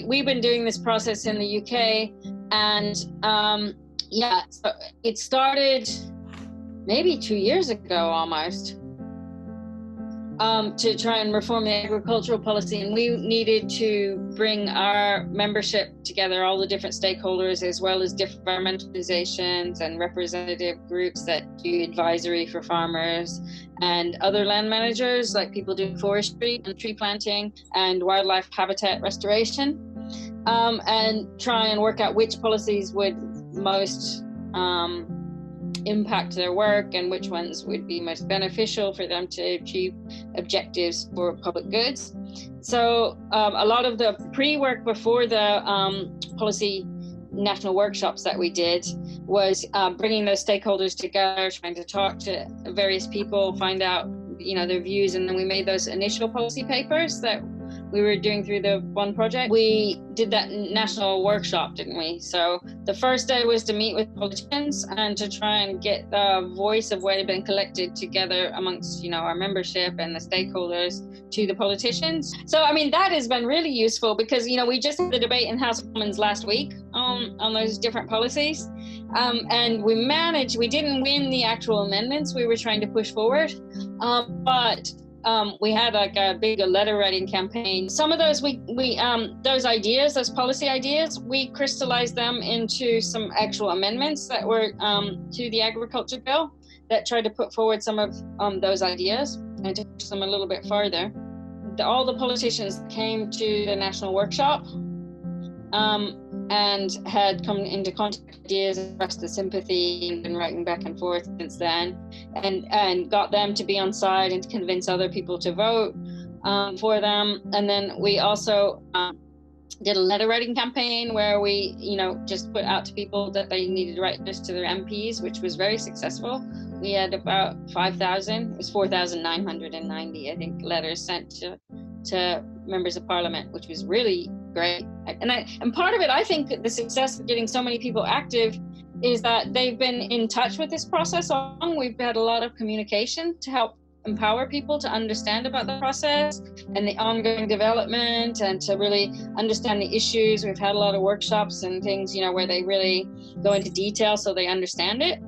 we've been doing this process in the UK, and so it started maybe 2 years ago almost, to try and reform the agricultural policy. And we needed to bring our membership together, all the different stakeholders, as well as different environmental organizations and representative groups that do advisory for farmers and other land managers, like people doing forestry and tree planting and wildlife habitat restoration, and try and work out which policies would most impact their work and which ones would be most beneficial for them to achieve objectives for public goods. So a lot of the pre-work before the policy national workshops that we did was bringing those stakeholders together, trying to talk to various people, find out their views, and then we made those initial policy papers that we were doing through the one project. We did that national workshop, didn't we? So the first day was to meet with politicians and to try and get the voice of what had been collected together amongst, our membership and the stakeholders to the politicians. So, that has been really useful because, we just had the debate in House of Commons last week on those different policies. And we didn't win the actual amendments we were trying to push forward, but we had like a big letter writing campaign. Some of those those ideas, those policy ideas, we crystallized them into some actual amendments that were to the agriculture bill that tried to put forward some of those ideas and to push them a little bit farther. All the politicians came to the national workshop and had come into contact with ideas, expressed the sympathy, and been writing back and forth since then, and got them to be on side and to convince other people to vote for them. And then we also did a letter writing campaign where we, just put out to people that they needed to write this to their MPs, which was very successful. We had about 5,000, it was 4,990, I think, letters sent to members of parliament, which was really great. And part of it, I think the success of getting so many people active is that they've been in touch with this process all along. We've had a lot of communication to help empower people to understand about the process and the ongoing development and to really understand the issues. We've had a lot of workshops and things, where they really go into detail so they understand it.